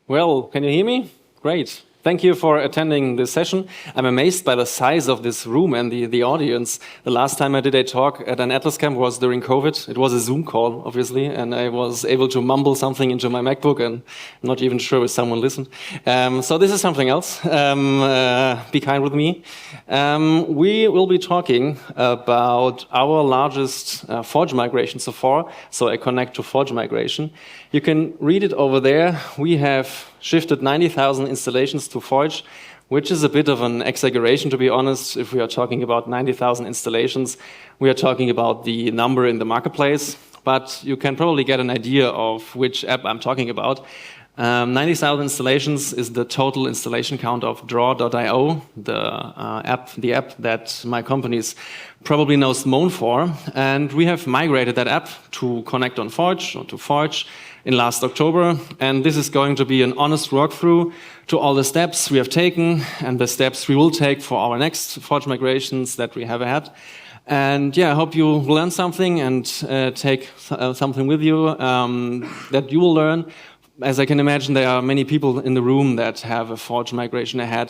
Well, can you hear me? Great. Thank you for attending this session. I'm amazed by the size of this room and the audience. The last time I did a talk at an Atlas camp was during COVID. It was a Zoom call, obviously, and I was able to mumble something into my MacBook, and I'm not even sure if someone listened. So this is something else. Be kind with me. We will be talking about our largest Forge migration so far, so a Connect to Forge migration. You can read it over there. We have shifted 90,000 installations to Forge, which is a bit of an exaggeration, to be honest. If we are talking about 90,000 installations, we are talking about the number in the marketplace, but you can probably get an idea of which app I'm talking about. 90,000 installations is the total installation count of Draw.io, the app that my company is probably most known for. And we have migrated that app to Connect on Forge, or to Forge, in last October. And this is going to be an honest walkthrough to all the steps we have taken and the steps we will take for our next Forge migrations that we have ahead. And yeah, I hope you learn something and take something with you that you will learn. As I can imagine, there are many people in the room that have a Forge migration ahead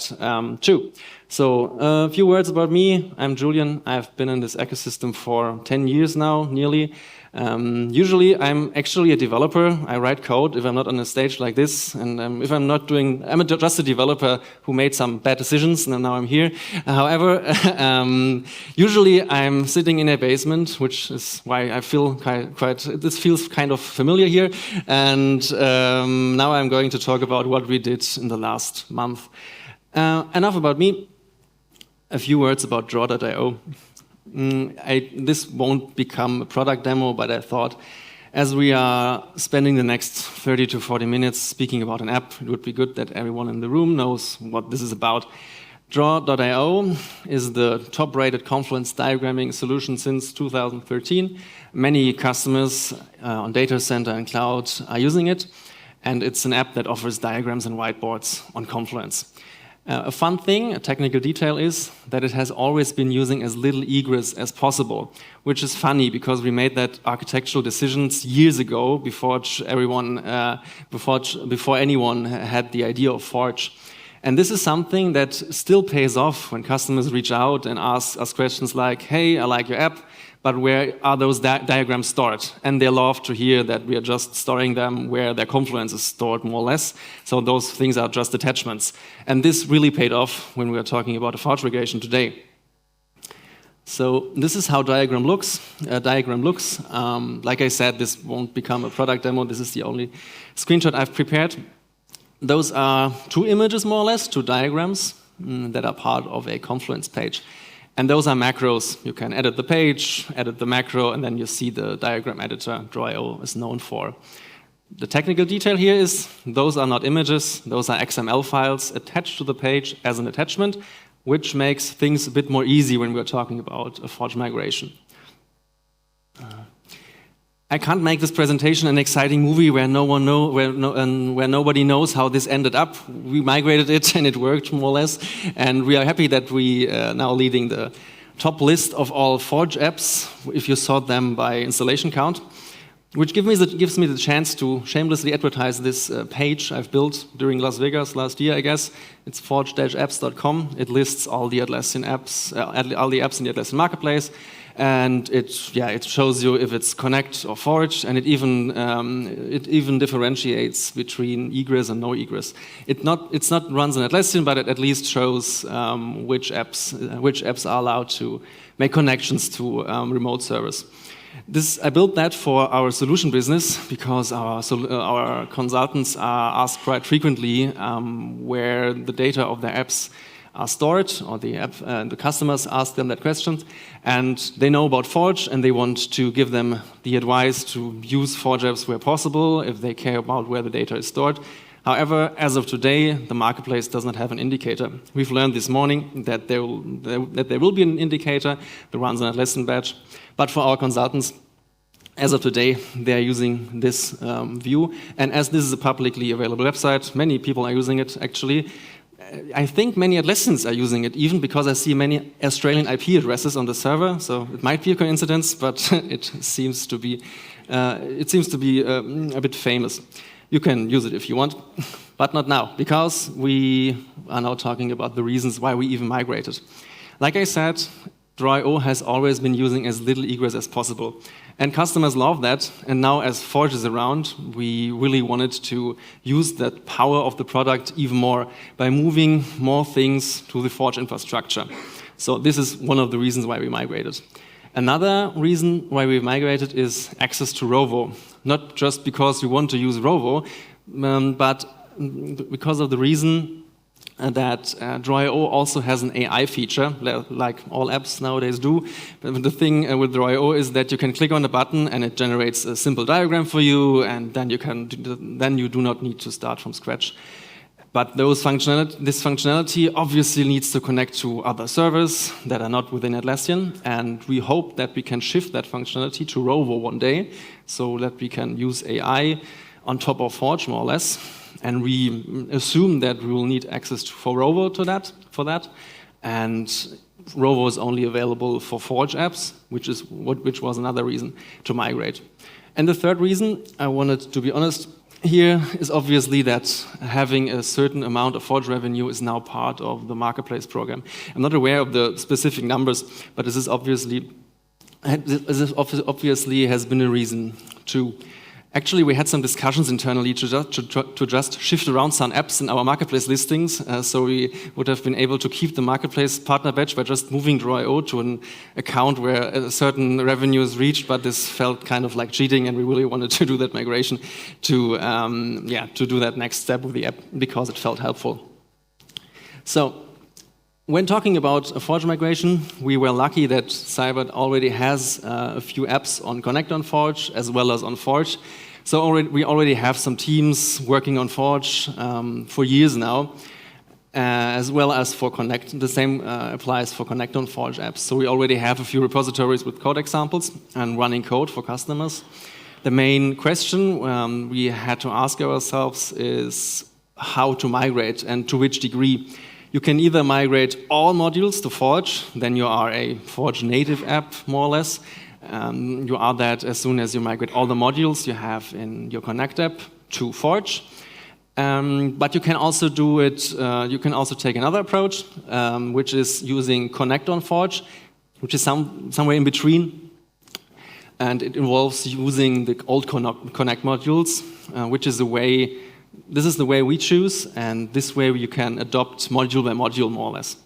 too. So a few words about me. I'm Julian. I've been in this ecosystem for 10 years now, nearly. Usually I'm actually a developer. I write code if I'm not on a stage like this, and if I'm not doing, I'm just a developer who made some bad decisions, and now I'm here. However, usually I'm sitting in a basement, which is why I feel this feels kind of familiar here. And now I'm going to talk about what we did in the last month. Enough about me. A few words about Draw.io. This won't become a product demo, but I thought as we are spending the next 30 to 40 minutes speaking about an app, it would be good that everyone in the room knows what this is about. Draw.io is the top-rated Confluence diagramming solution since 2013. Many customers on data center and cloud are using it, and it's an app that offers diagrams and whiteboards on Confluence. A fun thing, a technical detail, is that it has always been using as little egress as possible, which is funny because we made that architectural decisions years ago before anyone had the idea of Forge. And this is something that still pays off when customers reach out and ask us questions like, hey, I like your app, but where are those diagrams stored? And they love to hear that we are just storing them where their Confluence is stored, more or less. So those things are just attachments. And this really paid off when we are talking about a Forge migration today. So this is how diagram looks. Like I said, this won't become a product demo. This is the only screenshot I've prepared. Those are two images, more or less, two diagrams that are part of a Confluence page. And those are macros. You can edit the page, edit the macro, and then you see the diagram editor Draw.io is known for. The technical detail here is those are not images. Those are XML files attached to the page as an attachment, which makes things a bit more easy when we're talking about a Forge migration. I can't make this presentation an exciting movie where nobody knows how this ended up. We migrated it and it worked more or less. And we are happy that we are now leading the top list of all Forge apps, if you sort them by installation count, which gives me the chance to shamelessly advertise this page I've built during Las Vegas last year, I guess. It's forge-apps.com. It lists all the Atlassian apps, all the apps in the Atlassian marketplace. And it shows you if it's Connect or Forge, and it even differentiates between egress and no egress. It's not runs on Atlassian, but it at least shows which apps are allowed to make connections to remote servers. I built that for our solution business because our consultants are asked quite frequently where the data of their apps are stored, or the customers ask them that question, and they know about Forge, and they want to give them the advice to use Forge apps where possible if they care about where the data is stored. However, as of today, the marketplace does not have an indicator. We've learned this morning that there will be an indicator that runs an Atlassian badge, but for our consultants, as of today, they're using this view, and as this is a publicly available website, many people are using it actually. I think many Atlassians are using it, even because I see many Australian IP addresses on the server. So it might be a coincidence, but it seems to be a bit famous. You can use it if you want. But not now, because we are now talking about the reasons why we even migrated. Like I said, Draw.io has always been using as little egress as possible. And customers love that. And now as Forge is around, we really wanted to use that power of the product even more by moving more things to the Forge infrastructure. So this is one of the reasons why we migrated. Another reason why we migrated is access to Rovo. Not just because we want to use Rovo, but because of the reason that Draw.io also has an AI feature, like all apps nowadays do. But the thing with Draw.io is that you can click on a button and it generates a simple diagram for you, and then you do not need to start from scratch. But this functionality obviously needs to connect to other servers that are not within Atlassian, and we hope that we can shift that functionality to Rovo one day, so that we can use AI on top of Forge more or less. And we assume that we will need access for Rovo for that. And Rovo is only available for Forge apps, which was another reason to migrate. And the third reason I wanted to be honest here is obviously that having a certain amount of Forge revenue is now part of the marketplace program. I'm not aware of the specific numbers, but this obviously has been a reason too. Actually, we had some discussions internally to just shift around some apps in our marketplace listings, so we would have been able to keep the marketplace partner badge by just moving Draw.io to an account where a certain revenue is reached, but this felt kind of like cheating, and we really wanted to do that migration to do that next step with the app because it felt helpful. So, when talking about a Forge migration, we were lucky that Seibert already has a few apps on Connect on Forge as well as on Forge. So we already have some teams working on Forge for years now, as well as for Connect. The same applies for Connect on Forge apps. So we already have a few repositories with code examples and running code for customers. The main question we had to ask ourselves is how to migrate and to which degree. You can either migrate all modules to Forge, then you are a Forge native app, more or less. You are that as soon as you migrate all the modules you have in your Connect app to Forge. But you can also do it, you can also take another approach, which is using Connect on Forge, which is somewhere in between. And it involves using the old Connect modules, which is this is the way we choose, and this way you can adopt module by module, more or less.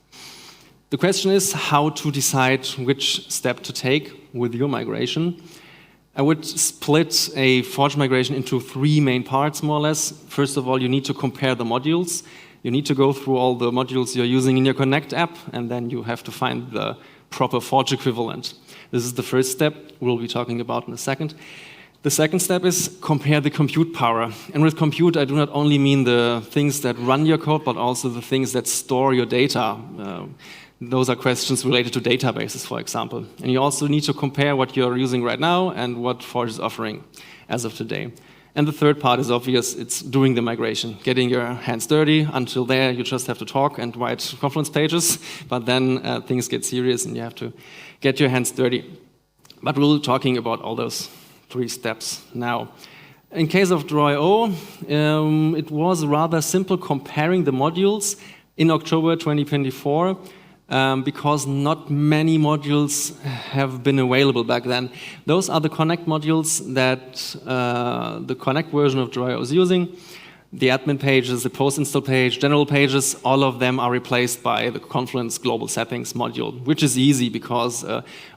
The question is how to decide which step to take with your migration. I would split a Forge migration into 3 main parts, more or less. First of all, you need to compare the modules. You need to go through all the modules you're using in your Connect app, and then you have to find the proper Forge equivalent. This is the first step we'll be talking about in a second. The second step is compare the compute power. And with compute, I do not only mean the things that run your code, but also the things that store your data. Those are questions related to databases, for example. And you also need to compare what you're using right now and what Forge is offering as of today. And the third part is obvious, it's doing the migration, getting your hands dirty. Until there, you just have to talk and write Confluence pages, but then things get serious and you have to get your hands dirty. But we'll be talking about all those 3 steps now. In case of Draw.io, it was rather simple comparing the modules in October 2024 because not many modules have been available back then. Those are the Connect modules that the Connect version of Draw.io is using. The admin pages, the post-install page, general pages, all of them are replaced by the Confluence Global Settings module, which is easy because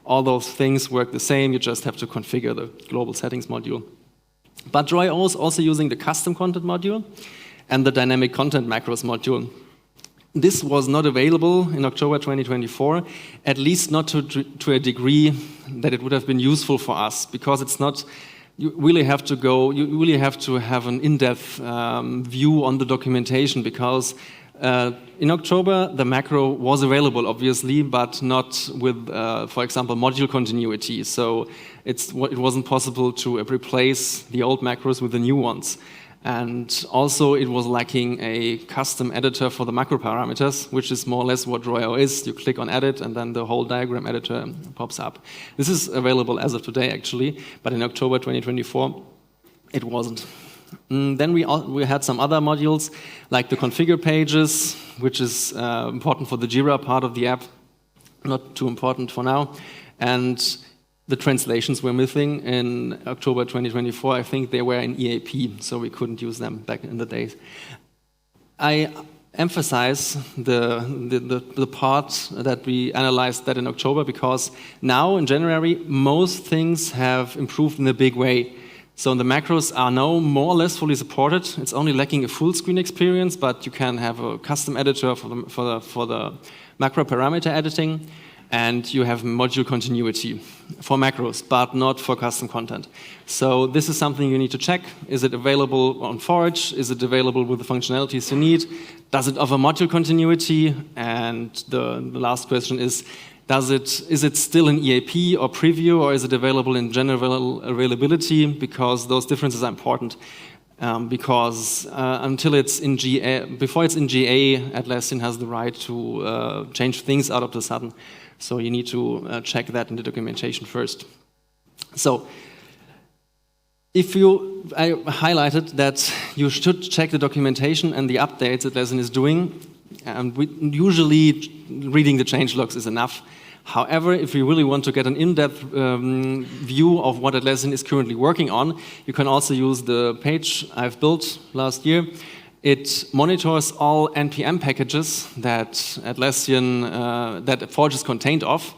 all those things work the same. You just have to configure the Global Settings module. But Draw.io is also using the Custom Content module and the Dynamic Content Macros module. This was not available in October 2024, at least not to a degree that it would have been useful for us, because it's not. You really have to have an in-depth view on the documentation, because in October the macro was available, obviously, but not with, for example, module continuity. So it wasn't possible to replace the old macros with the new ones. And also it was lacking a custom editor for the macro parameters, which is more or less what Draw.io is. You click on edit and then the whole diagram editor pops up. This is available as of today, actually, but in October 2024, it wasn't. Then we had some other modules, like the configure pages, which is important for the Jira part of the app, not too important for now. And the translations were missing in October 2024. I think they were in EAP, so we couldn't use them back in the days. I emphasize the part that we analyzed that in October, because now in January, most things have improved in a big way. So the macros are now more or less fully supported. It's only lacking a full screen experience, but you can have a custom editor for the macro parameter editing, and you have module continuity for macros, but not for custom content. So this is something you need to check. Is it available on Forge? Is it available with the functionalities you need? Does it offer module continuity? And the last question is it still in EAP or preview, or is it available in general availability? Because those differences are important. Because until it's in GA, before it's in GA, Atlassian has the right to change things out of the sudden. So you need to check that in the documentation first. So I highlighted that you should check the documentation and the updates Atlassian is doing. And usually reading the change logs is enough. However, if you really want to get an in-depth view of what Atlassian is currently working on, you can also use the page I've built last year. It monitors all NPM packages that Atlassian, that Forge is contained of,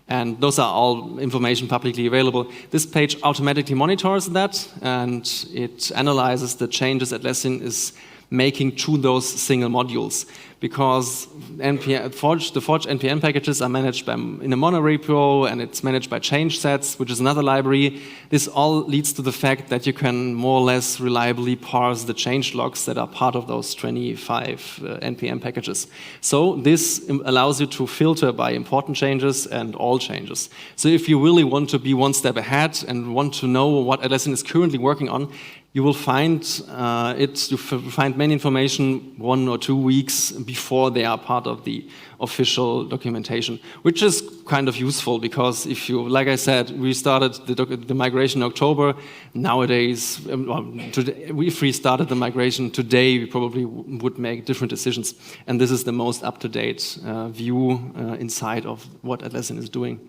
and those are all information publicly available. This page automatically monitors that, and it analyzes the changes Atlassian is making to those single modules, because the Forge NPM packages are managed in a monorepo, and it's managed by change sets, which is another library. This all leads to the fact that you can more or less reliably parse the change logs that are part of those 25 NPM packages. So this allows you to filter by important changes and all changes. So if you really want to be one step ahead and want to know what Atlassian is currently working on, you will find many information 1 or 2 weeks before they are part of the official documentation, which is kind of useful, because if you, like I said, we started the migration in October. Nowadays, if we started the migration today, we probably would make different decisions. And this is the most up-to-date view inside of what Atlassian is doing.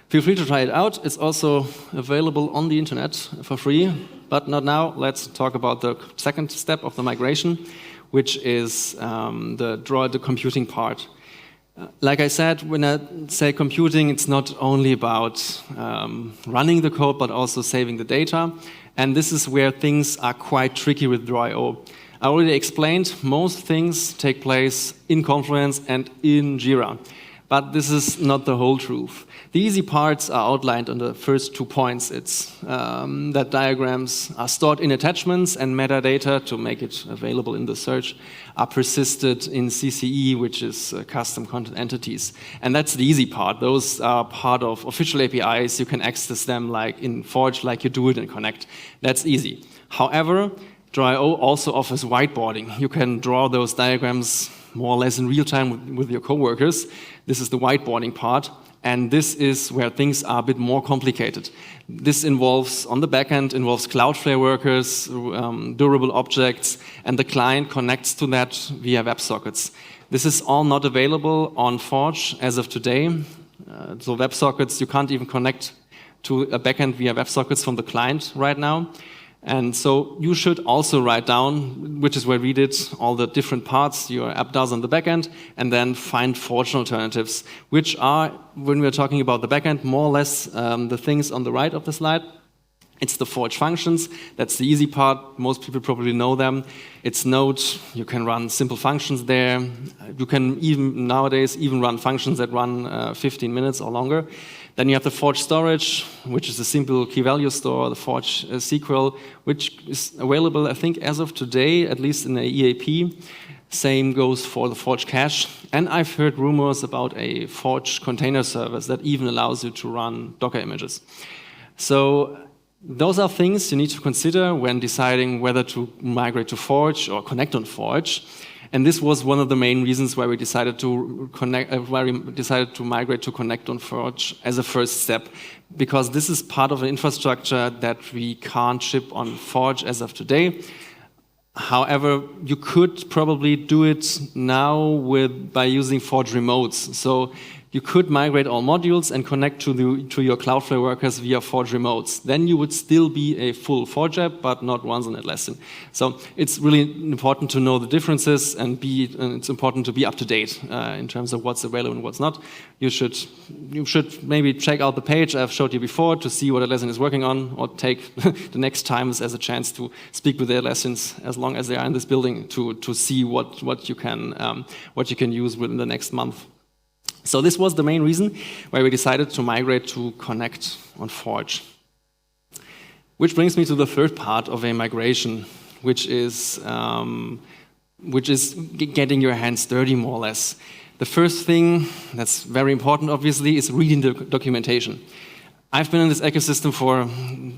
Feel free to try it out. It's also available on the internet for free, but not now. Let's talk about the second step of the migration, which is the computing part. Like I said, when I say computing, it's not only about running the code, but also saving the data. And this is where things are quite tricky with Draw.io. I already explained most things take place in Confluence and in Jira. But this is not the whole truth. The easy parts are outlined on the first 2 points. It's that diagrams are stored in attachments, and metadata, to make it available in the search, are persisted in CCE, which is custom content entities. And that's the easy part. Those are part of official APIs. You can access them like in Forge, like you do it in Connect. That's easy. However, Draw.io also offers whiteboarding. You can draw those diagrams more or less in real time with your coworkers. This is the whiteboarding part, and this is where things are a bit more complicated. This involves, on the backend, involves Cloudflare workers, durable objects, and the client connects to that via WebSockets. This is all not available on Forge as of today. So WebSockets, you can't even connect to a backend via WebSockets from the client right now. And so you should also write down, which is where we did, all the different parts your app does on the backend, and then find Forge alternatives, which are, when we're talking about the backend, more or less the things on the right of the slide. It's the Forge functions. That's the easy part. Most people probably know them. It's Node. You can run simple functions there. You can even, nowadays, even run functions that run 15 minutes or longer. Then you have the Forge storage, which is a simple key value store, the Forge SQL, which is available, I think, as of today, at least in the EAP. Same goes for the Forge cache. And I've heard rumors about a Forge container service that even allows you to run Docker images. So those are things you need to consider when deciding whether to migrate to Forge or connect on Forge. And this was one of the main reasons why we decided to migrate to Connect on Forge as a first step, because this is part of an infrastructure that we can't ship on Forge as of today. However, you could probably do it now by using Forge remotes. So you could migrate all modules and connect to your Cloudflare workers via Forge remotes. Then you would still be a full Forge app, but not once on Atlassian. So it's really important to know the differences, and it's important to be up to date in terms of what's available and what's not. You should maybe check out the page I've showed you before to see what Atlassian is working on, or take the next times as a chance to speak with the Atlassians as long as they are in this building to see what you can use within the next month. So this was the main reason why we decided to migrate to Connect on Forge. Which brings me to the third part of a migration, which is getting your hands dirty, more or less. The first thing that's very important, obviously, is reading the documentation. I've been in this ecosystem for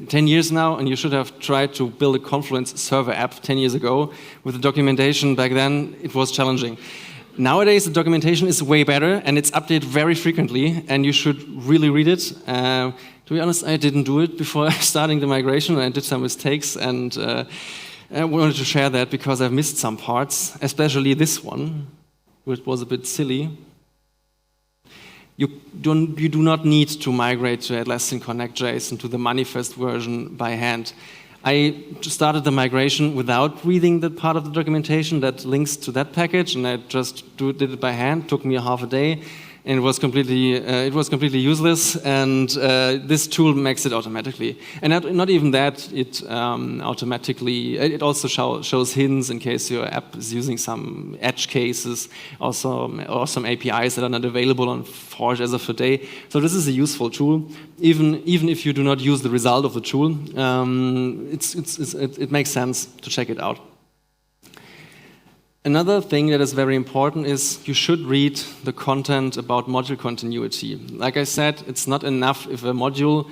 10 years now, and you should have tried to build a Confluence server app 10 years ago. With the documentation back then, it was challenging. Nowadays, the documentation is way better, and it's updated very frequently, and you should really read it. To be honest, I didn't do it before starting the migration. I did some mistakes, and I wanted to share that because I've missed some parts, especially this one, which was a bit silly. You do not need to migrate to Atlassian Connect JSON to the manifest version by hand. I started the migration without reading that part of the documentation that links to that package, and I just did it by hand. It took me half a day, and it was completely useless. And this tool makes it automatically. And not even that, it also shows hints in case your app is using some edge cases, or some APIs that are not available on Forge as of today. So this is a useful tool, even if you do not use the result of the tool. It makes sense to check it out. Another thing that is very important is you should read the content about module continuity. Like I said, it's not enough if a module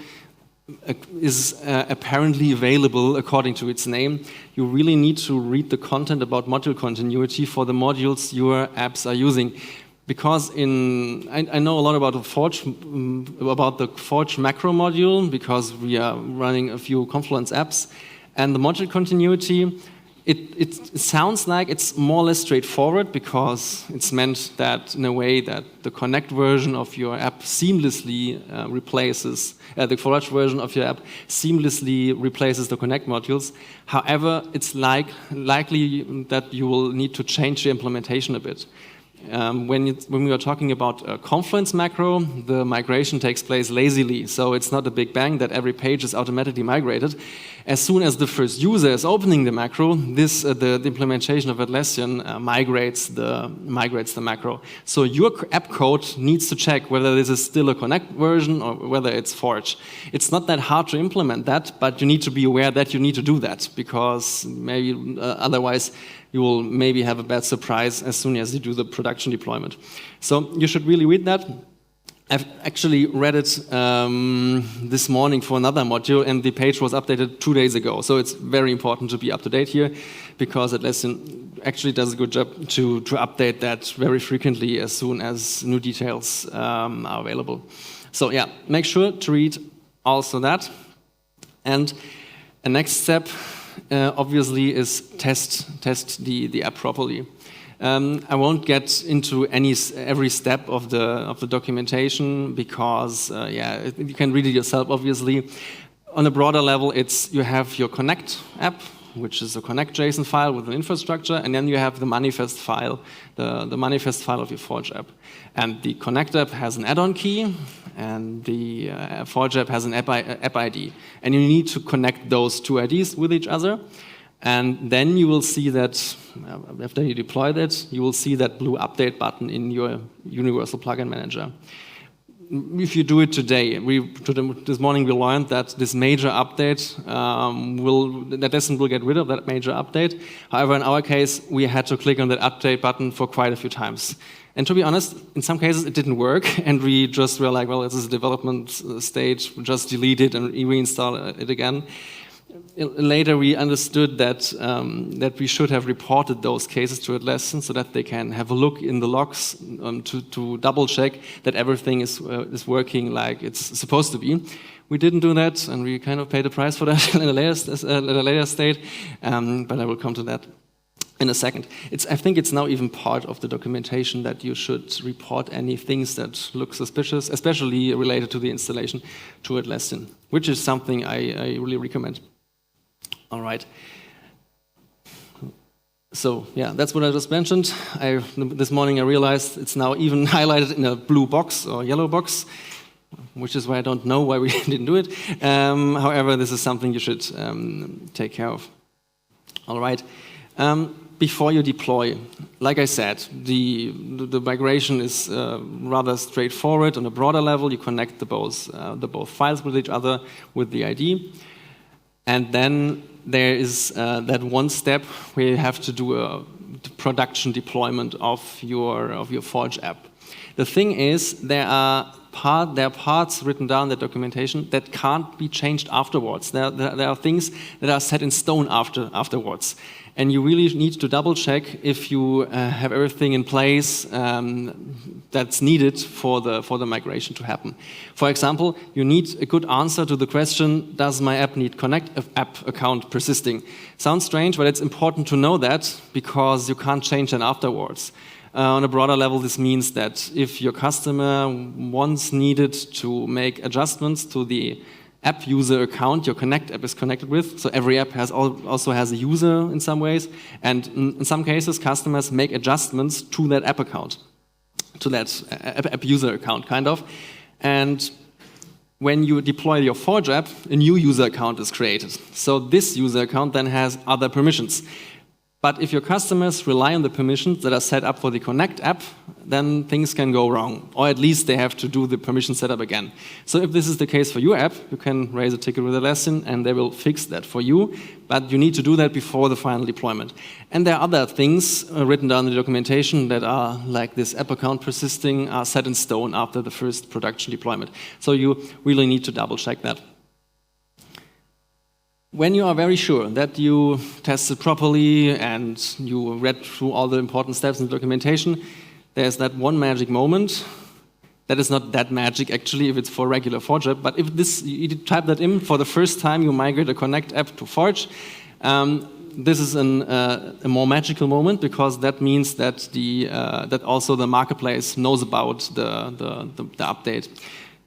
is apparently available according to its name. You really need to read the content about module continuity for the modules your apps are using. Because I know a lot about the Forge macro module, because we are running a few Confluence apps, and the module continuity. It sounds like it's more or less straightforward, because it's meant that in a way that the Connect version of your app seamlessly replaces the Forge version of your app seamlessly replaces the Connect modules. However, it's likely that you will need to change the implementation a bit. When we are talking about a Confluence macro, the migration takes place lazily, so it's not a big bang that every page is automatically migrated. As soon as the first user is opening the macro, the implementation of Atlassian migrates the macro. So your app code needs to check whether this is still a Connect version or whether it's Forge. It's not that hard to implement that, but you need to be aware that you need to do that, because maybe otherwise you will maybe have a bad surprise as soon as you do the production deployment. So you should really read that. I've actually read it this morning for another module, and the page was updated 2 days ago. So it's very important to be up to date here, because Atlassian actually does a good job to update that very frequently as soon as new details are available. So yeah, make sure to read also that. And a next step, obviously, is test the app properly. I won't get into every step of the documentation, because you can read it yourself. Obviously, on a broader level, you have your Connect app, which is a Connect JSON file with an infrastructure, and then you have the manifest file, the manifest file of your Forge app. And the Connect app has an add-on key, and the Forge app has an app ID. And you need to connect those two IDs with each other. And then you will see that, after you deploy that, you will see that blue update button in your Universal Plugin Manager. If you do it today, this morning we learned that this major update will get rid of that major update. However, in our case, we had to click on that update button for quite a few times. And to be honest, in some cases it didn't work, and we just were like, well, this is a development stage, we'll just delete it and reinstall it again. later we understood that that we should have reported those cases to Atlassian so that they can have a look in the logs to double check that everything is working like it's supposed to be. We didn't do that, and we kind of paid the price for that at a later state, but I will come to that in a second. I think it's now even part of the documentation that you should report any things that look suspicious, especially related to the installation to Atlassian, which is something I really recommend. All right. So yeah, that's what I just mentioned. This morning I realized it's now even highlighted in a blue box or yellow box, which is why I don't know why we didn't do it. However, this is something you should take care of. All right. Before you deploy, like I said, the migration is rather straightforward. On a broader level, you connect the both files with each other with the ID. And then there is that one step where you have to do a production deployment of your Forge app. The thing is, there are parts written down in the documentation that can't be changed afterwards. There are things that are set in stone afterwards. And you really need to double check if you have everything in place that's needed for the migration to happen. For example, you need a good answer to the question, does my app need connect app account persisting? Sounds strange, but it's important to know that because you can't change that afterwards. On a broader level, this means that if your customer once needed to make adjustments to the app user account your Connect app is connected with, so every app also has a user in some ways, and in some cases, customers make adjustments to that app account, to that app user account, kind of. And when you deploy your Forge app, a new user account is created. So this user account then has other permissions. But if your customers rely on the permissions that are set up for the Connect app, then things can go wrong, or at least they have to do the permission setup again. So if this is the case for your app, you can raise a ticket with Atlassian and they will fix that for you, but you need to do that before the final deployment. And there are other things written down in the documentation that are like this app account persisting are set in stone after the first production deployment. So you really need to double check that. When you are very sure that you tested properly and you read through all the important steps in the documentation, there's that one magic moment. That is not that magic, actually, if it's for regular Forge app. But if you type that in for the first time you migrate a Connect app to Forge, this is a more magical moment because that means that that also the marketplace knows about the update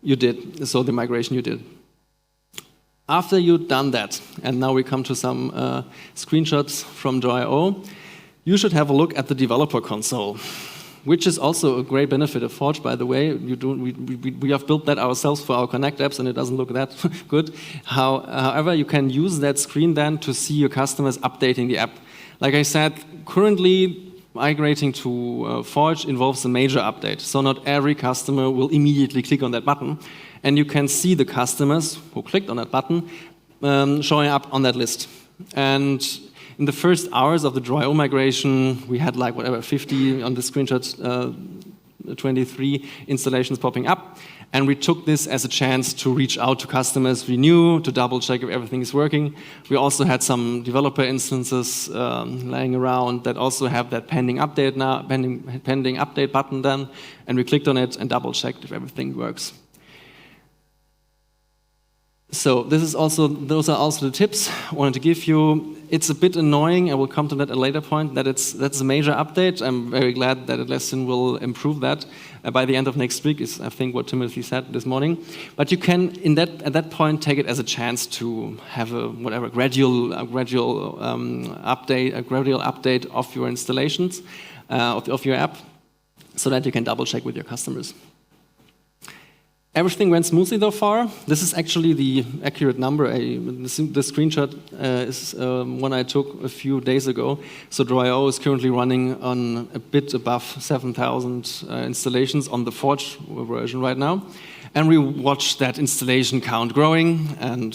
you did, so the migration you did. After you've done that, and now we come to some screenshots from Joy.io, you should have a look at the developer console, which is also a great benefit of Forge, by the way. We have built that ourselves for our Connect apps, and it doesn't look that good. However, you can use that screen then to see your customers updating the app. Like I said, currently, migrating to Forge involves a major update, so not every customer will immediately click on that button. And you can see the customers who clicked on that button showing up on that list. And in the first hours of the Joy.io migration, we had like 50 on the screenshot, 23 installations popping up. And we took this as a chance to reach out to customers we knew, to double check if everything is working. We also had some developer instances lying around that also have that pending update button then. And we clicked on it and double checked if everything works. So those are also the tips I wanted to give you. It's a bit annoying, I will come to that at a later point, that's a major update. I'm very glad that Atlassian will improve that by the end of next week, is I think what Timothy said this morning. But you can, at that point, take it as a chance to have a gradual update of your installations, of your app, so that you can double check with your customers. Everything went smoothly so far. This is actually the accurate number. The screenshot is one I took a few days ago. So Joy.io is currently running on a bit above 7,000 installations on the Forge version right now. And we watched that installation count growing, and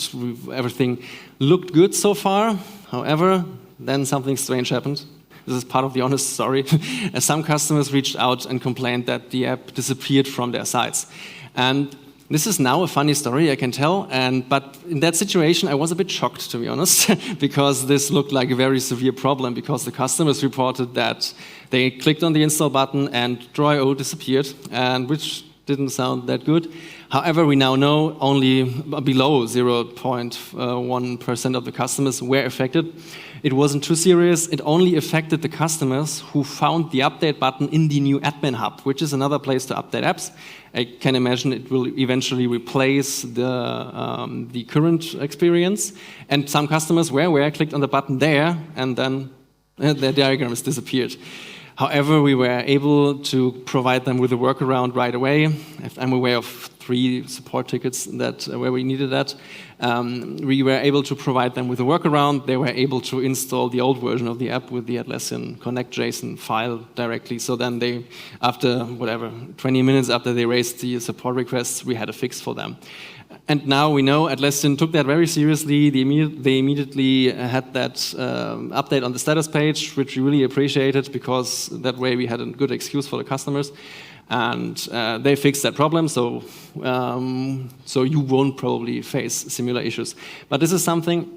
everything looked good so far. However, then something strange happened. This is part of the honest story. Some customers reached out and complained that the app disappeared from their sites. And This is now a funny story, I can tell, but in that situation I was a bit shocked, to be honest, because this looked like a very severe problem, because the customers reported that they clicked on the install button and Draw.io disappeared, and which didn't sound that good. However, we now know only below 0.1% of the customers were affected. It wasn't too serious. It only affected the customers who found the update button in the new admin hub, which is another place to update apps. I can imagine it will eventually replace the current experience. And some customers where I clicked on the button there, and then their diagrams disappeared. However, we were able to provide them with a workaround right away. I'm aware of 3 support tickets where we needed that. We were able to provide them with a workaround. They were able to install the old version of the app with the Atlassian Connect JSON file directly. So then they, after 20 minutes after they raised the support requests, we had a fix for them. And now we know Atlassian took that very seriously. They immediately had that update on the status page, which we really appreciated, because that way we had a good excuse for the customers. And they fixed that problem, so you won't probably face similar issues. But this is something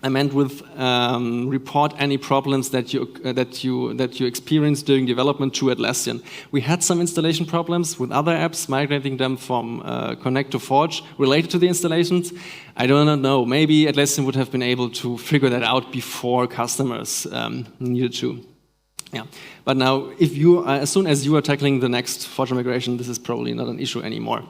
I meant with report any problems that you experience during development to Atlassian. We had some installation problems with other apps, migrating them from Connect to Forge related to the installations. I do not know. Maybe Atlassian would have been able to figure that out before customers needed to. Yeah, but now, as soon as you are tackling the next Forge migration, this is probably not an issue anymore.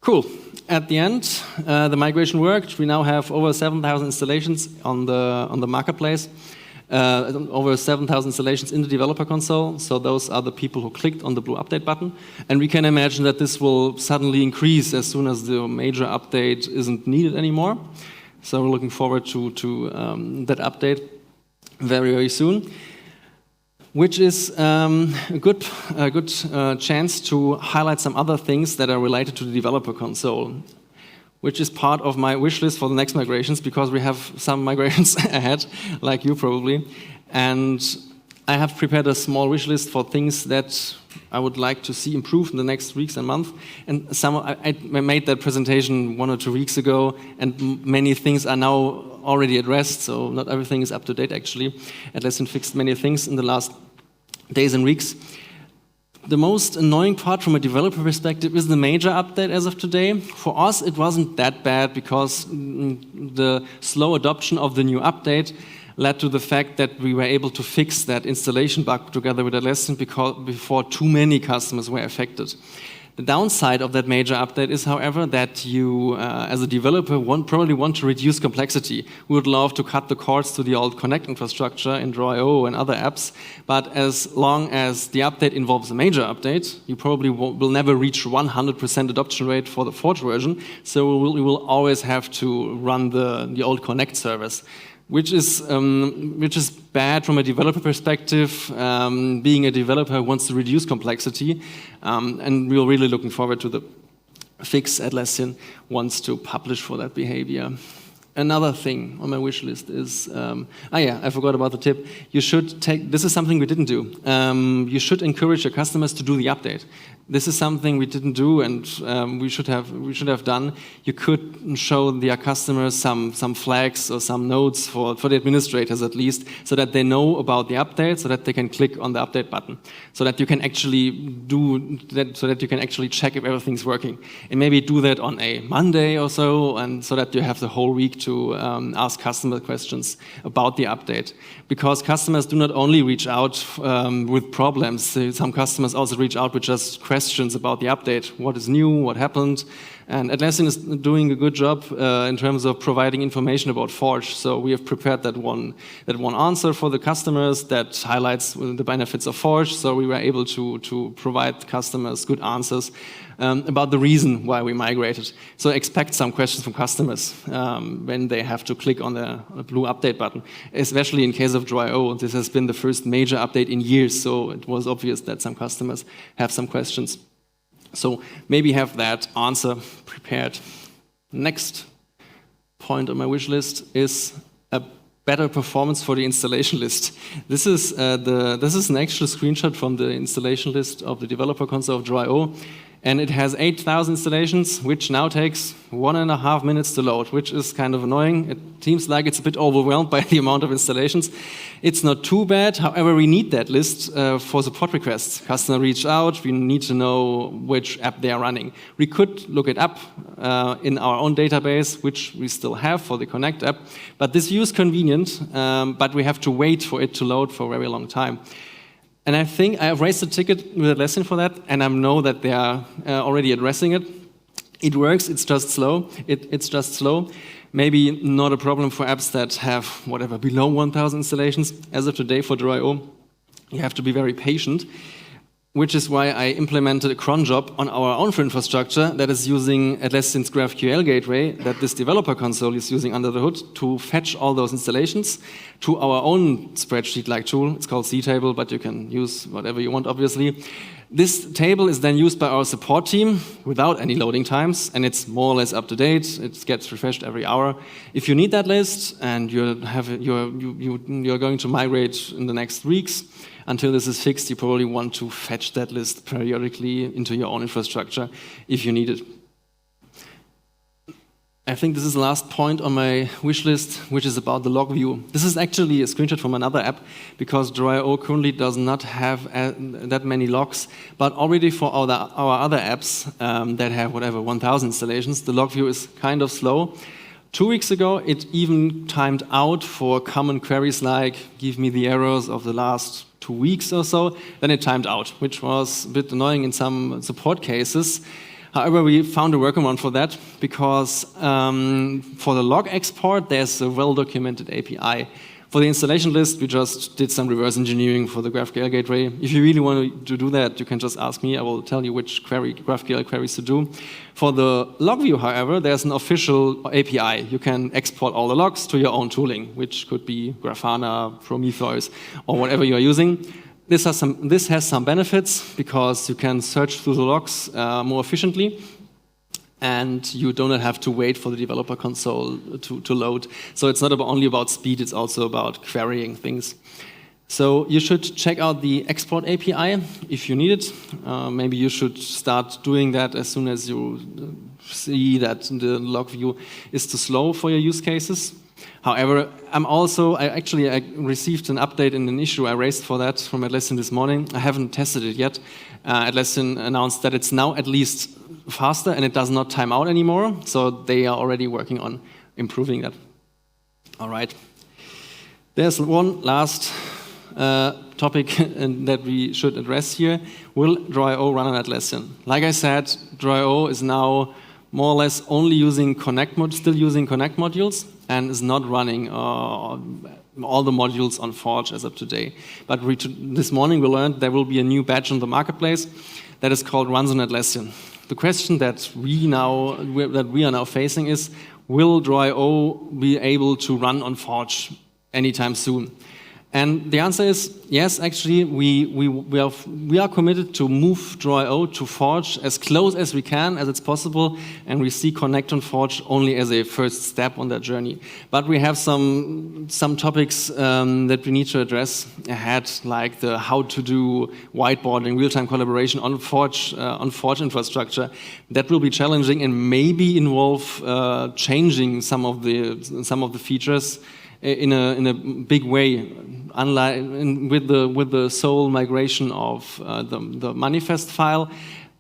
Cool. At the end, the migration worked. We now have over 7,000 installations on the marketplace, over 7,000 installations in the developer console. So those are the people who clicked on the blue update button. And we can imagine that this will suddenly increase as soon as the major update isn't needed anymore. So we're looking forward to that update very, very soon, which is a good chance to highlight some other things that are related to the developer console, which is part of my wish list for the next migrations, because we have some migrations ahead, like you probably. And I have prepared a small wish list for things that I would like to see improved in the next weeks and months. And I made that presentation 1 or 2 weeks ago, and many things are now already addressed, so not everything is up to date actually. Atlassian fixed many things in the last days and weeks. The most annoying part from a developer perspective is the major update as of today. For us, it wasn't that bad, because the slow adoption of the new update led to the fact that we were able to fix that installation bug together with Atlassian before too many customers were affected. The downside of that major update is, however, that you, as a developer, probably want to reduce complexity. We would love to cut the cords to the old Connect infrastructure in Draw.io and other apps, but as long as the update involves a major update, you probably will never reach 100% adoption rate for the Forge version, so we will always have to run the old Connect service, which is bad from a developer perspective. Being a developer who wants to reduce complexity, and we're really looking forward to the fix Atlassian wants to publish for that behavior. Another thing on my wish list is, I forgot about the tip. You should this is something we didn't do. You should encourage your customers to do the update. This is something we didn't do, and we should have done. You could show your customers some flags or some notes for the administrators at least, so that they know about the update, so that they can click on the update button, so that you can actually do that, so that you can actually check if everything's working, and maybe do that on a Monday or so, and so that you have the whole week to ask customer questions about the update. Because customers do not only reach out with problems, some customers also reach out with just questions about the update. What is new, what happened? And Atlassian is doing a good job in terms of providing information about Forge. So we have prepared that one answer for the customers that highlights the benefits of Forge. So we were able to provide customers good answers about the reason why we migrated. So expect some questions from customers when they have to click on the blue update button, especially in case of Draw.io. This has been the first major update in years, so it was obvious that some customers have some questions. So maybe have that answer prepared. Next point on my wish list is a better performance for the installation list. This is an actual screenshot from the installation list of the developer console of Draw.io. And it has 8,000 installations, which now takes 1.5 minutes to load, which is kind of annoying. It seems like it's a bit overwhelmed by the amount of installations. It's not too bad. However, we need that list for support requests. Customer reached out. We need to know which app they are running. We could look it up in our own database, which we still have for the Connect app. But this view is convenient, but we have to wait for it to load for a very long time. And I think I have raised a ticket with Atlassian for that, and I know that they are already addressing it. It works, it's just slow. It's just slow. Maybe not a problem for apps that have, whatever, below 1,000 installations. As of today for Draw.io, you have to be very patient, which is why I implemented a cron job on our own infrastructure that is using Atlassian's GraphQL gateway that this developer console is using under the hood to fetch all those installations to our own spreadsheet-like tool. It's called ctable, but you can use whatever you want, obviously. This table is then used by our support team without any loading times, and it's more or less up to date. It gets refreshed every hour. If you need that list and you're going to migrate in the next weeks, until this is fixed, you probably want to fetch that list periodically into your own infrastructure if you need it. I think this is the last point on my wish list, which is about the log view. This is actually a screenshot from another app, because Draw.io currently does not have that many logs, but already for our other apps that have, whatever, 1,000 installations, the log view is kind of slow. 2 weeks ago, it even timed out for common queries like, give me the errors of the last 2 weeks or so. Then it timed out, which was a bit annoying in some support cases. However, we found a workaround for that, because for the log export, there's a well-documented API. For the installation list, we just did some reverse engineering for the GraphQL gateway. If you really want to do that, you can just ask me. I will tell you which GraphQL queries to do. For the log view, however, there's an official API. You can export all the logs to your own tooling, which could be Grafana, Prometheus, or whatever you are using. This has some benefits, because you can search through the logs more efficiently, and you do not have to wait for the developer console to load. So it's not only about speed, it's also about querying things. So you should check out the export API if you need it. Maybe you should start doing that as soon as you see that the log view is too slow for your use cases. However, I received an update in an issue I raised for that from Atlassian this morning. I haven't tested it yet. Atlassian announced that it's now at least faster and it does not time out anymore. So they are already working on improving that. All right. There's one last topic that we should address here. Will Draw.io run on Atlassian? Like I said, Draw.io is now more or less only using still using Connect modules, and is not running all the modules on Forge as of today. But this morning we learned there will be a new badge on the marketplace that is called Runs on Atlassian. The question that we are now facing is, will Draw.io be able to run on Forge anytime soon? And the answer is yes. Actually, we are committed to move Draw.io to Forge as close as we can, as it's possible, and we see Connect on Forge only as a first step on that journey. But we have some topics that we need to address ahead, like the how to do whiteboarding, real-time collaboration on Forge infrastructure. That will be challenging and maybe involve changing some of the features in a big way, with the sole migration of the manifest file.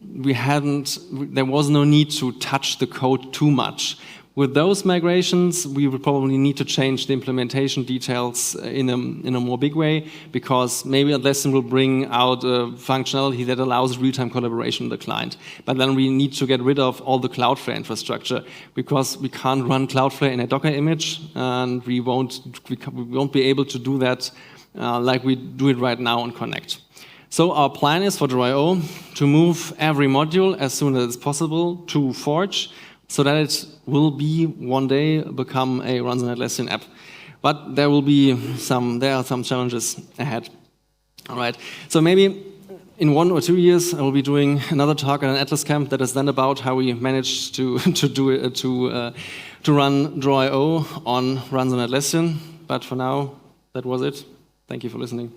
There was no need to touch the code too much. With those migrations, we would probably need to change the implementation details in a more big way, because maybe Atlassian will bring out a functionality that allows real-time collaboration with the client. But then we need to get rid of all the Cloudflare infrastructure, because we can't run Cloudflare in a Docker image, and we won't be able to do that like we do it right now on Connect. So our plan is for Draw.io to move every module as soon as possible to Forge, so that it will be one day become a Runs on Atlassian app. But there are some challenges ahead. All right. So maybe in 1 or 2 years, I will be doing another talk at an Atlas camp that is then about how we managed to run Draw.io on Runs on Atlassian. But for now, that was it. Thank you for listening.